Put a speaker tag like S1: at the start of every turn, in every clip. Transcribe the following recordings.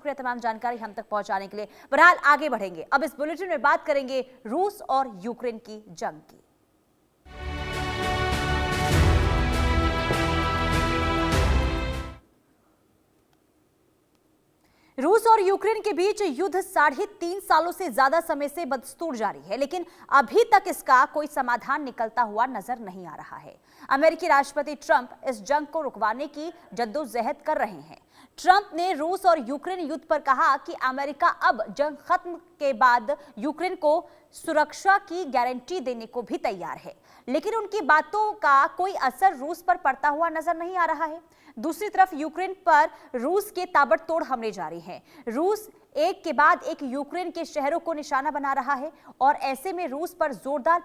S1: तमाम जानकारी हम तक पहुंचाने के लिए बहरहाल आगे बढ़ेंगे। अब इस बुलेटिन में बात करेंगे रूस और यूक्रेन की जंग की। रूस और यूक्रेन के बीच युद्ध 3.5 सालों से ज्यादा समय से बदस्तूर जारी है, लेकिन अभी तक इसका कोई समाधान निकलता हुआ नजर नहीं आ रहा है। अमेरिकी राष्ट्रपति ट्रंप इस जंग को रुकवाने की जद्दोजहद कर रहे हैं। ट्रंप ने रूस और यूक्रेन युद्ध पर कहा कि अमेरिका अब जंग खत्म के बाद यूक्रेन को सुरक्षा की गारंटी देने को भी तैयार है, लेकिन उनकी बातों का कोई असर रूस पर पड़ता हुआ नजर नहीं आ रहा है। दूसरी तरफ यूक्रेन पर रूस के ताबड़तोड़ हमले जारी हैं। रूस एक के बाद एक यूक्रेन के शहरों को निशाना बना रहा है और ऐसे में रूस पर जोरदार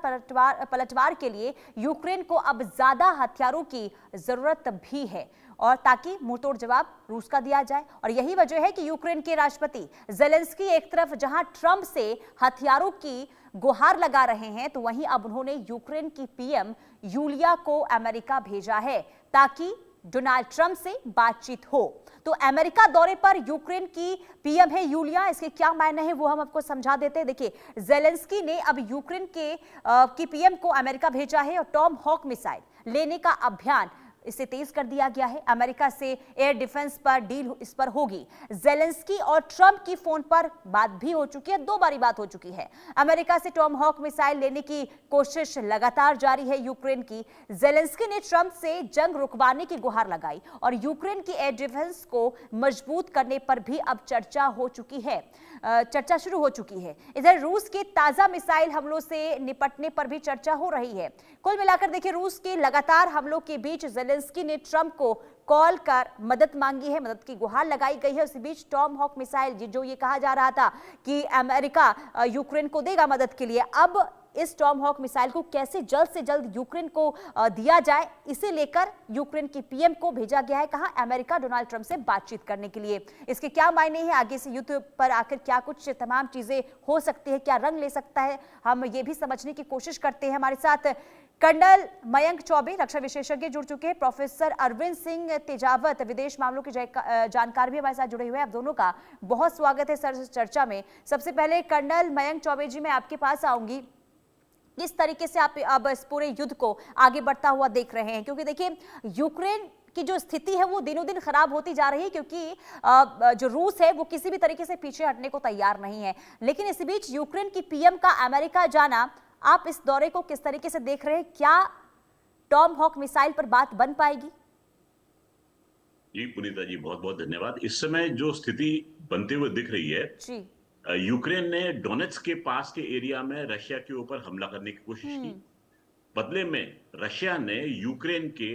S1: पलटवार के लिए यूक्रेन को अब ज्यादा हथियारों की जरूरत भी है और ताकि मुंहतोड़ जवाब रूस का दिया जाए। और यही वजह है कि यूक्रेन के राष्ट्रपति ज़ेलेंस्की एक तरफ जहां ट्रंप से हथियारों की गुहार लगा रहे हैं, तो वहीं अब उन्होंने यूक्रेन की पीएम यूलिया को अमेरिका भेजा है ताकि डोनाल्ड ट्रंप से बातचीत हो। तो अमेरिका दौरे पर यूक्रेन की पीएम है यूलिया, इसके क्या मायने हैं वो हम आपको समझा देते हैं। देखिए, ज़ेलेंस्की ने अब यूक्रेन की पीएम को अमेरिका भेजा है और टॉम हॉक मिसाइल लेने का अभियान इसे तेज कर दिया गया है। अमेरिका से एयर डिफेंस पर डील इस पर होगी। ज़ेलेंस्की और ट्रंप की फोन पर बात भी हो चुकी है, 2 बारी बात हो चुकी है। अमेरिका से टॉम हॉक मिसाइल लेने की कोशिश लगातार जारी है यूक्रेन की। ज़ेलेंस्की ने ट्रंप से जंग रुकवाने की गुहार लगाई और यूक्रेन की एयर डिफेंस को मजबूत करने पर भी अब चर्चा शुरू हो चुकी है। इधर रूस के ताजा मिसाइल हमलों से निपटने पर भी चर्चा हो रही है। कुल मिलाकर देखिए, रूस के लगातार हमलों के बीच ज़ेलेंस्की ने ट्रंप को कॉल कर मदद मांगी है, मदद की गुहार लगाई गई है। उसी बीच टॉम हॉक मिसाइल जो ये कहा जा रहा था कि अमेरिका यूक्रेन को देगा मदद के लिए, अब इस टॉम हॉक मिसाइल को कैसे जल्द से जल्द यूक्रेन को दिया जाए, इसे लेकर यूक्रेन की पीएम को भेजा गया है कहां अमेरिका डोनाल्ड ट्रंप से बातचीत करने के लिए। इसके क्या मायने हैं, आगे से युद्ध पर आखिर क्या कुछ तमाम चीजें हो सकती है, क्या रंग ले सकता है, हम ये भी समझने की कोशिश करते हैं। हमारे साथ कर्नल मयंक चौबे रक्षा विशेषज्ञ जुड़ चुके हैं, प्रोफेसर अरविंद सिंह तेजावत विदेश मामलों के जानकार भी हमारे साथ जुड़े हुए हैं। आप दोनों का बहुत स्वागत है सर चर्चा में। सबसे पहले कर्नल मयंक चौबे जी, मैं आपके पास आऊंगी। किस तरीके से आप अब इस पूरे युद्ध को आगे बढ़ता हुआ देख रहे हैं, क्योंकि देखिए यूक्रेन की जो स्थिति है वो दिनों दिन खराब होती जा रही है, क्योंकि जो रूस है वो किसी भी तरीके से पीछे हटने को तैयार नहीं है। लेकिन इस बीच यूक्रेन की पीएम का अमेरिका जाना, आप इस दौरे को किस तरीके से देख रहे हैं? क्या टॉम हॉक मिसाइल पर बात बन पाएगी?
S2: जी पुनीता जी, बहुत बहुत धन्यवाद। इस समय जो स्थिति बनते हुए दिख रही है जी, यूक्रेन ने डोनेट्स्क के पास के एरिया में रशिया के ऊपर हमला करने की कोशिश की। बदले में रशिया ने यूक्रेन के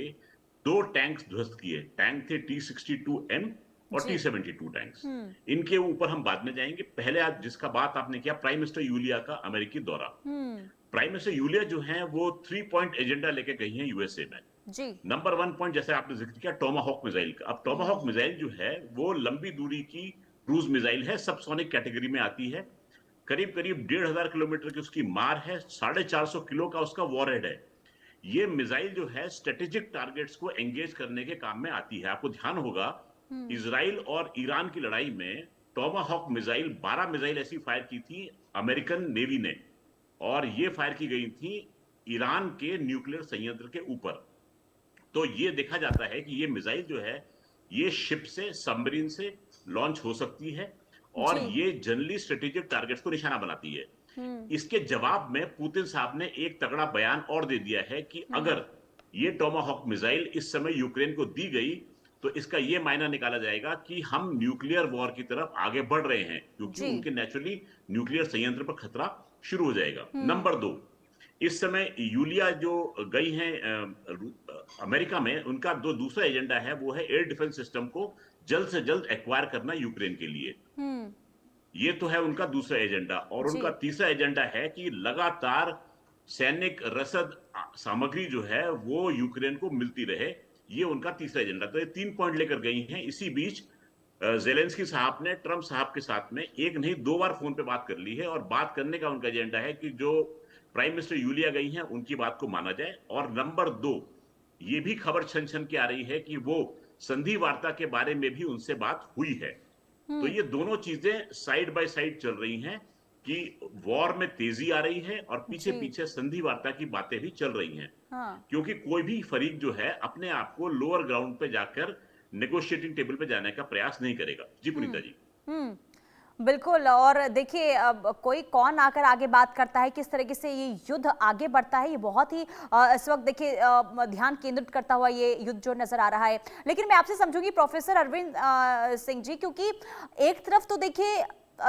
S2: 2 टैंक्स ध्वस्त किए। टैंक थे T-62M और T-72 टैंक्स। इनके ऊपर हम बाद में जाएंगे। पहले आज जिसका बात आपने किया, प्राइम मिनिस्टर यूलिया का अमेरिकी दौरा। प्राइम मिनिस्टर यूलिया जो है वो 3 पॉइंट एजेंडा लेके गई हैं यूएसए में जी। नंबर 1 पॉइंट, जैसे आपने जिक्र किया, टोमाहॉक मिसाइल का। अब टोमाहॉक मिसाइल जो है वो लंबी दूरी की क्रूज मिसाइल है, सबसोनिक कैटेगरी में आती है। करीब करीब 1500 किलोमीटर की उसकी मार है, 450 किलो का उसका वॉरहेड है। ये मिसाइल जो है स्ट्रेटेजिक टारगेट्स को एंगेज करने के काम में आती है। आपको ध्यान होगा इजराइल और ईरान की लड़ाई में टोमाहॉक मिसाइल 12 मिसाइल ऐसी फायर की थी अमेरिकन नेवी ने, और ये फायर की गई थी ईरान के न्यूक्लियर संयंत्र के ऊपर। तो ये देखा जाता है कि ये मिसाइल जो है ये शिप से, सबमरीन से लॉन्च हो सकती है और ये जनरली स्ट्रेटेजिक टारगेट्स को निशाना बनाती है। इसके जवाब में पुतिन साहब ने एक तगड़ा बयान और दे दिया है कि अगर ये टोमाहॉक मिसाइल इस समय यूक्रेन को दी गई तो इसका ये मायना निकाला जाएगा कि हम न्यूक्लियर वॉर की तरफ आगे बढ़ रहे हैं, क्योंकि उनके नेचुरली न्यूक्लियर संयंत्र पर खतरा शुरू हो जाएगा। नंबर 2, इस समय यूलिया जो गई हैं अमेरिका में, उनका दूसरा एजेंडा है वो है एयर डिफेंस सिस्टम को जल्द से जल्द एक्वायर करना यूक्रेन के लिए। ये तो है उनका दूसरा एजेंडा। और उनका तीसरा एजेंडा है कि लगातार सैनिक रसद सामग्री जो है वो यूक्रेन को मिलती रहे। ये उनका तीसरा एजेंडा। तो ये 3 पॉइंट लेकर गई हैं। इसी बीच ज़ेलेंस्की साहब ने ट्रंप साहब के साथ में एक नहीं 2 बार फोन पे बात कर ली है, और बात करने का उनका एजेंडा है कि जो प्राइम मिनिस्टर यूलिया गई हैं उनकी बात को माना जाए। और नंबर 2, ये भी खबर छन छन के आ रही है कि वो संधि वार्ता के बारे में भी उनसे बात हुई है। तो ये दोनों चीजें साइड बाय साइड चल रही हैं कि वॉर में तेजी आ रही है और पीछे पीछे संधि वार्ता की बातें भी चल रही हैं।
S1: हाँ।
S2: क्योंकि कोई भी फरीक जो है अपने आप को लोअर ग्राउंड पे जाकर नेगोशिएटिंग टेबल पे जाने का प्रयास नहीं करेगा। जी पुनीता जी।
S1: बिल्कुल। और देखिए, अब कोई कौन आकर आगे बात करता है, किस तरीके से ये युद्ध आगे बढ़ता है, ये बहुत ही इस वक्त देखिए ध्यान केंद्रित करता हुआ ये युद्ध जो नजर आ रहा है। लेकिन मैं आपसे समझूंगी प्रोफेसर अरविंद सिंह जी, क्योंकि एक तरफ तो देखिए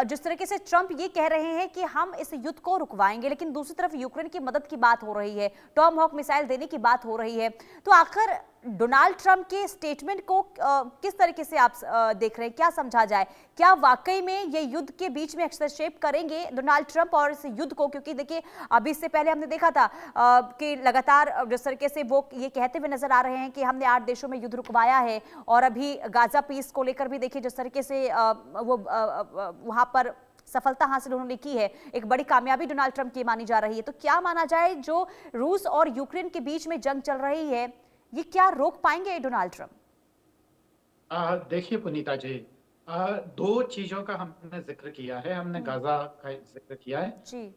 S1: जिस तरीके से ट्रंप ये कह रहे हैं कि हम इस युद्ध को रुकवाएंगे, लेकिन दूसरी तरफ यूक्रेन की मदद की बात हो रही है, टॉमहॉक मिसाइल देने की बात हो रही है। तो आखिर डोनाल्ड ट्रंप के स्टेटमेंट को किस तरीके से आप देख रहे हैं, क्या समझा जाए? क्या वाकई में ये युद्ध के बीच में हस्तक्षेप करेंगे डोनाल्ड ट्रंप और इस युद्ध को? क्योंकि देखिए अभी इससे पहले हमने देखा था कि लगातार जिस तरीके से वो ये कहते हुए नजर आ रहे हैं कि हमने 8 देशों में युद्ध रुकवाया है, और अभी गाजा पीस को लेकर भी देखिए जिस तरीके से वो वहां पर सफलता हासिल उन्होंने की है, एक बड़ी कामयाबी डोनाल्ड ट्रंप की मानी जा रही है। तो क्या माना जाए, जो रूस और यूक्रेन के बीच में जंग चल रही है, ये क्या रोक पाएंगे डोनाल्ड ट्रंप?
S3: देखिए पुनीता जी, दो चीजों का हमने जिक्र किया है। हमने गाजा का जिक्र किया है,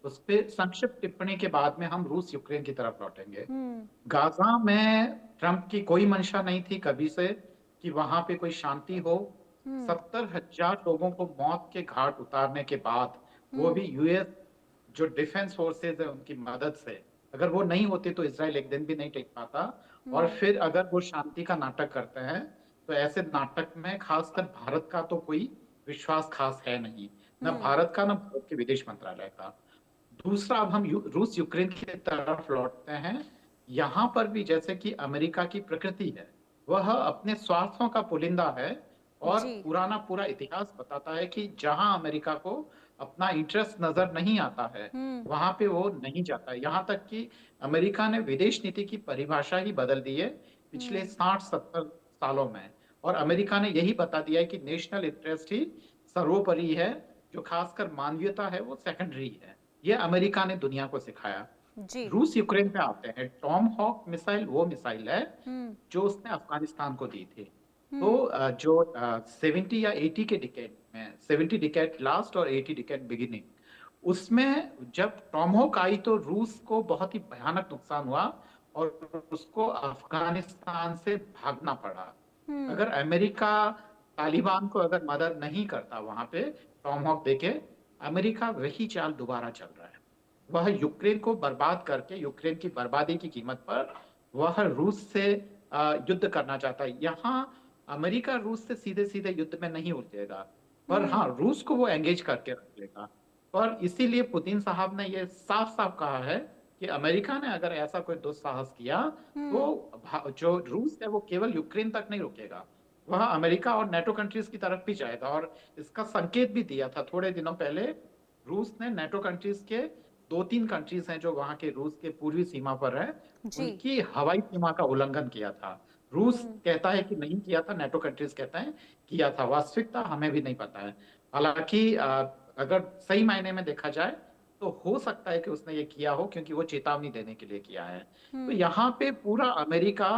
S3: उस पर संक्षिप्त टिप्पणी के बाद में हम रूस यूक्रेन की तरफ लौटेंगे। गाजा में ट्रंप की कोई मंशा नहीं थी कभी से कि वहां पे कोई शांति हो। 70,000 लोगों को मौत के घाट उतारने के बाद, वो भी यूएस जो डिफेंस फोर्सेज है उनकी मदद से, अगर वो नहीं होते तो इजराइल एक दिन भी नहीं टिक पाता। और फिर अगर वो शांति का नाटक करते हैं तो ऐसे नाटक में खासकर भारत का तो कोई विश्वास खास है नहीं, न भारत का, न भारत के विदेश मंत्रालय का। दूसरा, अब हम रूस यूक्रेन की तरफ लौटते हैं। यहाँ पर भी जैसे कि अमेरिका की प्रकृति है, वह अपने स्वार्थों का पुलिंदा है, और पुराना पूरा इतिहास बताता है कि जहां अमेरिका को अपना इंटरेस्ट नजर नहीं आता है वहां पे वो नहीं जाता। यहाँ तक कि अमेरिका ने विदेश नीति की परिभाषा ही बदल दी है पिछले 60-70 सालों में, और अमेरिका ने यही बता दिया है कि नेशनल इंटरेस्ट ही सर्वोपरि है, जो खासकर मानवीयता है वो सेकेंडरी है। ये अमेरिका ने दुनिया को सिखाया। रूस यूक्रेन पे आते हैं। टॉमहॉक मिसाइल वो मिसाइल है जो उसने अफगानिस्तान को दी थी। तो जो 70 या 80 के डिकेड में, 70 डिकेड लास्ट और 80 डिकेड बिगिनिंग, उसमें जब टॉमहॉक आई तो रूस को बहुत ही भयानक नुकसान हुआ और उसको अफगानिस्तान से भागना पड़ा। अगर अमेरिका तालिबान को अगर मदद नहीं करता वहां पे टॉमहॉक देके, अमेरिका वही चाल दोबारा चल रहा है। वह यूक्रेन को बर्बाद करके, यूक्रेन की बर्बादी की कीमत पर वह रूस से युद्ध करना चाहता है। यहाँ अमेरिका रूस से सीधे सीधे युद्ध में नहीं उतरेगा, पर हाँ रूस को वो एंगेज करके रख लेगा। और इसीलिए पुतिन साहब ने ये साफ साफ कहा है कि अमेरिका ने अगर ऐसा कोई दुस्साहस किया तो जो रूस है वो केवल यूक्रेन तक नहीं रुकेगा, वह अमेरिका और नेटो कंट्रीज की तरफ भी जाएगा। और इसका संकेत भी दिया था थोड़े दिनों पहले। रूस ने नेटो कंट्रीज के 2-3 कंट्रीज हैं जो वहां के रूस के पूर्वी सीमा पर है, उनकी हवाई सीमा का उल्लंघन किया था। रूस कहता है कि नहीं किया था, नेटो कंट्रीज कहता है किया था। वास्तविकता हमें भी नहीं पता है। हालांकि अगर सही मायने में देखा जाए तो हो सकता है कि उसने ये किया हो, क्योंकि वो चेतावनी देने के लिए किया है। तो यहाँ पे पूरा अमेरिका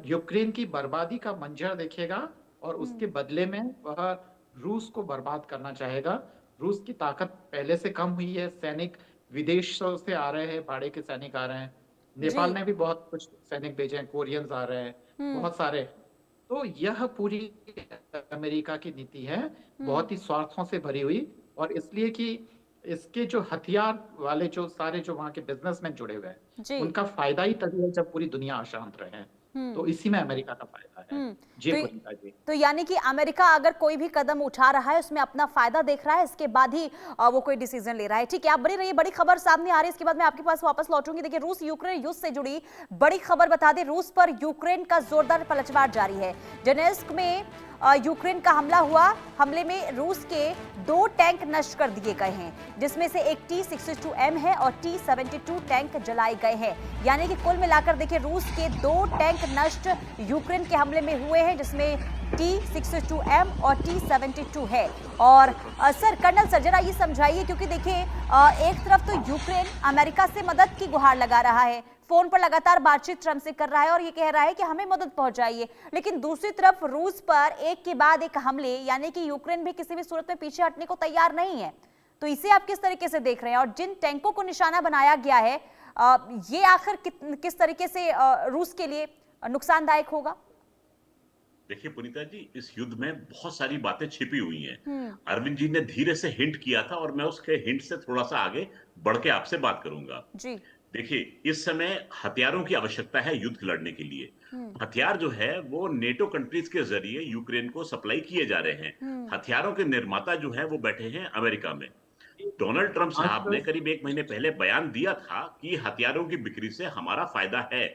S3: यूक्रेन की बर्बादी का मंजर देखेगा और उसके बदले में वह रूस को बर्बाद करना चाहेगा। रूस की ताकत पहले से कम हुई है, सैनिक विदेशों से आ रहे हैं, भाड़े के सैनिक आ रहे हैं। नेपाल ने भी बहुत कुछ सैनिक भेजे हैं, कोरियंस आ रहे हैं, बहुत सारे। तो यह पूरी अमेरिका की नीति है, बहुत ही स्वार्थों से भरी हुई, और इसलिए कि इसके जो हथियार वाले जो सारे जो वहां के बिजनेसमैन जुड़े हुए हैं, उनका फायदा ही तभी है जब पूरी दुनिया अशांत रहे। तो इसी में अमेरिका का फायदा है।
S1: तो यानी कि अमेरिका अगर कोई भी कदम उठा रहा है उसमें अपना फायदा देख रहा है, इसके बाद ही वो कोई डिसीजन ले रहा है। ठीक है, आप बनी रहिए, बड़ी खबर सामने आ रही है, इसके बाद मैं आपके पास वापस लौटूंगी। देखिए, रूस यूक्रेन युद्ध से जुड़ी बड़ी खबर बता दें, रूस पर यूक्रेन का जोरदार पलटवार जारी है। डोनेत्स्क में यूक्रेन का हमला हुआ। हमले में रूस के 2 टैंक नष्ट कर दिए गए हैं, जिसमें से एक T-62M है और T-72 टैंक जलाए गए हैं। यानी कि कुल मिलाकर देखिए रूस के 2 टैंक नष्ट यूक्रेन के हमले में हुए हैं, जिसमें T-62M और T-72 है। और सर, कर्नल सर, जरा ये समझाइए, क्योंकि देखिए एक तरफ तो यूक्रेन अमेरिका से मदद की गुहार लगा रहा है, फोन पर लगातार बातचीत ट्रंप से कर रहा है और ये कह रहा है कि हमें मदद पहुंचाइए, लेकिन दूसरी तरफ रूस पर एक के बाद एक हमले, यानी कि यूक्रेन भी किसी भी सूरत में पीछे हटने को तैयार नहीं है। तो इसे आप किस तरीके से देख रहे हैं, और जिन टैंकों को निशाना बनाया गया है ये आखिर किस तरीके से रूस के लिए नुकसानदायक होगा?
S2: देखिए पुनीता जी, इस युद्ध में बहुत सारी बातें छिपी हुई हैं। अरविंद जी ने धीरे से हिंट किया था और मैं उसके हिंट से थोड़ा सा आगे बढ़ के आपसे बात करूंगा
S1: जी।
S2: देखिए, इस समय हथियारों की आवश्यकता है युद्ध लड़ने के लिए। हथियार जो है वो नेटो कंट्रीज के जरिए यूक्रेन को सप्लाई किए जा रहे हैं। हथियारों के निर्माता जो है वो बैठे हैं अमेरिका में। डोनाल्ड ट्रंप साहब ने करीब 1 महीने पहले बयान दिया था कि हथियारों की बिक्री से हमारा फायदा है।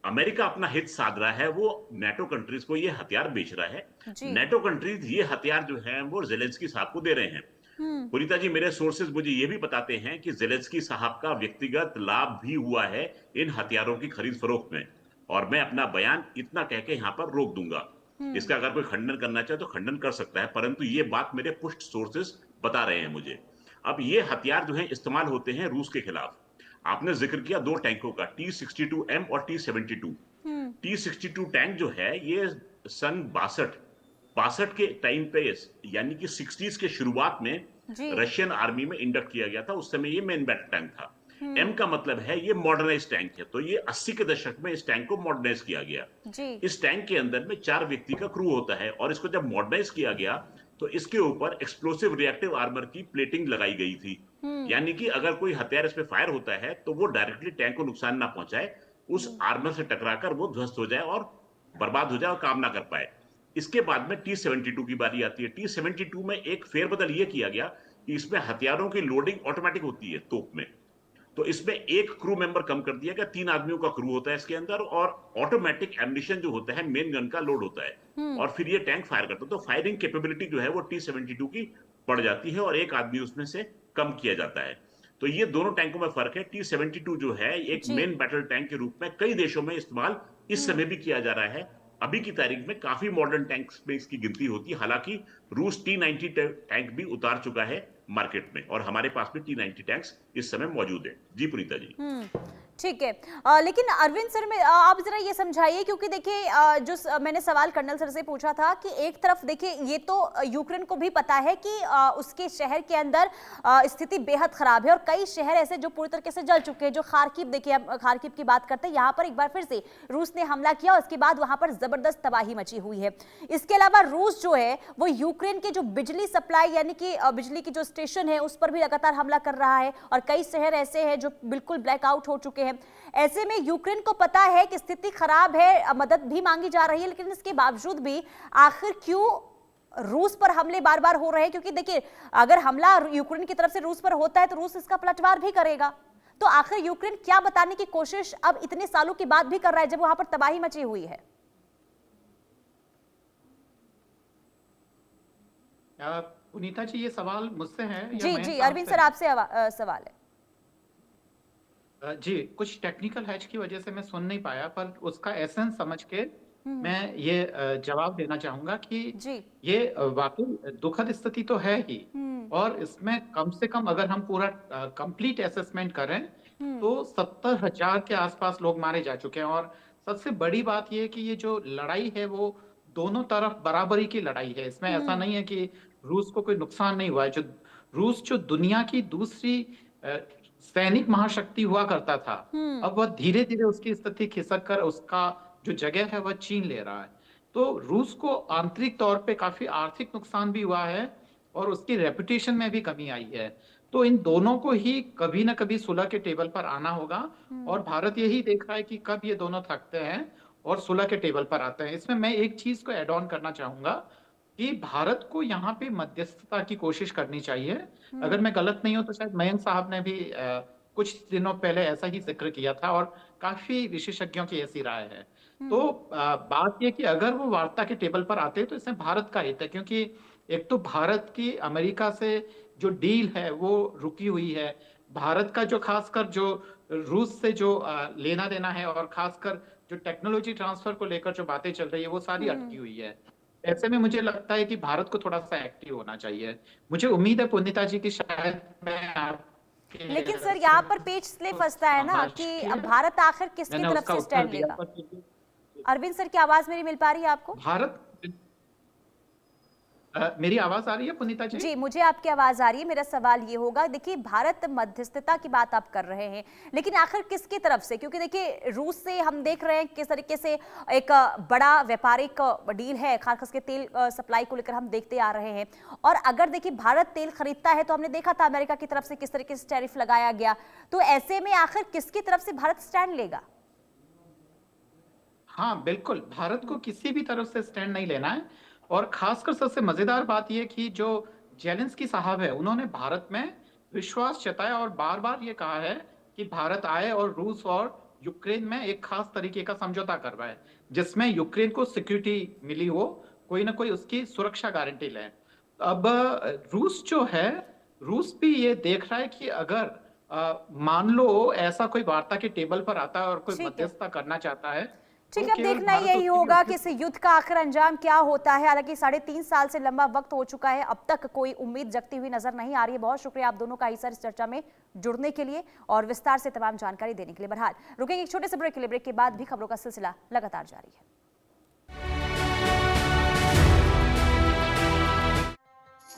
S2: अमेरिका अपना हित साध रहा है, वो नेटो कंट्रीज को ये हथियार बेच रहा है। नेटो कंट्रीज ये हथियार जो है वो जेलेंस्की साहब को दे रहे हैं। पुनीता जी, मेरे सोर्सेज मुझे ये भी बताते हैं कि जेलेंस्की साहब का व्यक्तिगत लाभ भी हुआ है इन हथियारों की खरीद फरोख्त में। और मैं अपना बयान इतना कह के यहाँ पर रोक दूंगा। इसका अगर कोई खंडन करना चाहे तो खंडन कर सकता है, परंतु ये बात मेरे पुष्ट सोर्सेज बता रहे हैं मुझे। अब ये हथियार जो है इस्तेमाल होते हैं रूस के खिलाफ। आपने जिक्र किया 2 टैंकों का, T-62M और T-72। T-62 टैंक जो है ये सन 62 के टाइम पे, यानी कि 60s के शुरुआत में रशियन आर्मी में इंडक्ट किया गया था। उस समय ये मेन बैटल टैंक था। एम का मतलब है ये मॉडर्नाइज टैंक है, तो ये 80 के दशक में इस टैंक को मॉडर्नाइज किया गया। इस टैंक के अंदर में 4 व्यक्ति का क्रू होता है और इसको जब मॉडर्नाइज किया गया तो इसके ऊपर एक्सप्लोसिव रिएक्टिव आर्मर की प्लेटिंग लगाई गई थी। यानी कि अगर कोई हथियार इस पे फायर होता है तो वो डायरेक्टली टैंक को नुकसान ना पहुंचाए, उस आर्मर से टकराकर वो ध्वस्त हो जाए और बर्बाद हो जाए और काम ना कर पाए। इसके बाद में T-72 की बारी आती है। T-72 में एक फेरबदल ये किया गया कि इसमें हथियारों की लोडिंग ऑटोमेटिक होती है तोप में। तो इसमें एक क्रू मेंबर कम कर दिया गया, 3 आदमियों का क्रू होता है इसके अंदर, और ऑटोमेटिक एम्यूनिशन जो होता है मेन गन का लोड होता है और फिर ये टैंक फायर करता है। तो फायरिंग कैपेबिलिटी जो है वो T-72 की बढ़ जाती है और एक आदमी उसमें से कम किया जाता है। तो ये दोनों टैंकों में फर्क है। T-72 जो है एक मेन बैटल टैंक के रूप में कई देशों में इस्तेमाल इस समय भी किया जा रहा है। अभी की तारीख में काफी मॉडर्न टैंक्स में इसकी गिनती होती है। हालांकि रूस T-90 टैंक भी उतार चुका है मार्केट में और हमारे पास भी T-90 टैंक्स इस समय मौजूद है। जी पुनीता जी।
S1: ठीक है, लेकिन अरविंद सर में आप जरा ये समझाइए, क्योंकि देखिए मैंने सवाल कर्नल सर से पूछा था कि एक तरफ देखिए ये तो यूक्रेन को भी पता है कि उसके शहर के अंदर स्थिति बेहद खराब है और कई शहर ऐसे जो पूरी तरीके से जल चुके हैं। जो खार्किव, देखिए हम खार्किव की बात करते हैं, यहाँ पर एक बार फिर से रूस ने हमला किया और उसके बाद वहां पर जबरदस्त तबाही मची हुई है। इसके अलावा रूस जो है वो यूक्रेन के जो बिजली सप्लाई यानी कि बिजली की जो स्टेशन है उस पर भी लगातार हमला कर रहा है और कई शहर ऐसे हैं जो बिल्कुल ब्लैकआउट हो चुके हैं। ऐसे में यूक्रेन को पता है कि स्थिति खराब है, मदद भी मांगी जा रही है, लेकिन इसके बावजूद भी आखिर क्यों रूस पर हमले बार बार हो रहे हैं? क्योंकि देखिए अगर हमला यूक्रेन की तरफ से रूस पर होता है तो रूस इसका पलटवार भी करेगा। तो आखिर यूक्रेन क्या बताने की कोशिश अब इतने सालों के बाद भी कर रहा है जब वहां पर तबाही मची हुई है?
S3: पुनीता जी, ये सवाल मुझसे है?
S1: जी अरविंद सर, आपसे सवाल है।
S3: जी, कुछ टेक्निकल हैच की वजह से मैं सुन नहीं पाया, पर उसका एसेंस समझ के मैं ये जवाब देना चाहूंगा कि ये वाकई दुखद स्थिति तो है ही, और इसमें कम से कम अगर हम पूरा कंप्लीट असेसमेंट करें तो 70,000 के आसपास लोग मारे जा चुके हैं। और सबसे बड़ी बात ये है कि ये जो लड़ाई है वो दोनों तरफ बराबरी की लड़ाई है। इसमें ऐसा नहीं है कि रूस को कोई नुकसान नहीं हुआ है। रूस जो दुनिया की दूसरी सैनिक महाशक्ति हुआ करता था, अब वह धीरे धीरे उसकी स्थिति खिसक कर उसका जो जगह है वह छीन ले रहा है। तो रूस को आंतरिक तौर पे काफी आर्थिक नुकसान भी हुआ है और उसकी रेपुटेशन में भी कमी आई है। तो इन दोनों को ही कभी ना कभी सुलह के टेबल पर आना होगा और भारत यही देख रहा है कि कब ये दोनों थकते हैं और सुलह के टेबल पर आते हैं। इसमें मैं एक चीज को एड ऑन करना चाहूंगा कि भारत को यहाँ पे मध्यस्थता की कोशिश करनी चाहिए। अगर मैं गलत नहीं हूं तो शायद मयंक साहब ने भी कुछ दिनों पहले ऐसा ही जिक्र किया था और काफी विशेषज्ञों की ऐसी राय है। तो बात यह कि अगर वो वार्ता के टेबल पर आते हैं तो इसमें भारत का हित है, क्योंकि एक तो भारत की अमेरिका से जो डील है वो रुकी हुई है। भारत का जो खासकर जो रूस से जो लेना देना है और खासकर जो टेक्नोलॉजी ट्रांसफर को लेकर जो बातें चल रही है वो सारी अटकी हुई है। ऐसे में मुझे लगता है कि भारत को थोड़ा सा एक्टिव होना चाहिए। मुझे उम्मीद है पुनीता जी की शायद मैं
S1: लेकिन सर यहाँ पर पेच इसलिए फंसता है ना कि अब भारत आखिर किसकी तरफ से स्टैंड लेगा। अरविंद सर की आवाज मेरी मिल पा रही है आपको?
S3: भारत मेरी आवाज आ रही है पुनीता जी?
S1: जी, मुझे आपकी आवाज आ रही है। मेरा सवाल ये होगा, देखिए भारत मध्यस्थता की बात आप कर रहे हैं, लेकिन आखिर किसकी तरफ से? क्योंकि देखिए रूस से हम देख रहे हैं किस तरीके से एक बड़ा व्यापारिक डील है, खासकर के तेल सप्लाई को लेकर हम देखते आ रहे हैं। और अगर देखिए भारत तेल खरीदता है तो हमने देखा था अमेरिका की तरफ से किस तरीके से टैरिफ लगाया गया, तो ऐसे में आखिर किसकी तरफ से भारत स्टैंड लेगा?
S3: हाँ बिल्कुल, भारत को किसी भी तरफ से स्टैंड नहीं लेना है। और खासकर सबसे मजेदार बात यह कि जो जेलेंस्की साहब है उन्होंने भारत में विश्वास जताया और बार बार ये कहा है कि भारत आए और रूस और यूक्रेन में एक खास तरीके का समझौता करवाए जिसमें यूक्रेन को सिक्योरिटी मिली हो, कोई ना कोई उसकी सुरक्षा गारंटी ले। अब रूस जो है, रूस भी ये देख रहा है कि अगर मान लो ऐसा कोई वार्ता के टेबल पर आता है और कोई मध्यस्थता करना चाहता है,
S1: ठीक है, अब देखना यही होगा कि इस युद्ध का आखिर अंजाम क्या होता है। हालांकि 3.5 साल से लंबा वक्त हो चुका है, अब तक कोई उम्मीद जगती हुई नजर नहीं आ रही है। बहुत शुक्रिया आप दोनों का इस चर्चा में जुड़ने के लिए और विस्तार से तमाम जानकारी देने के लिए। बहरहाल रुकेंगे एक छोटे से ब्रेक के लिए। ब्रेक के बाद भी खबरों का सिलसिला लगातार जारी है।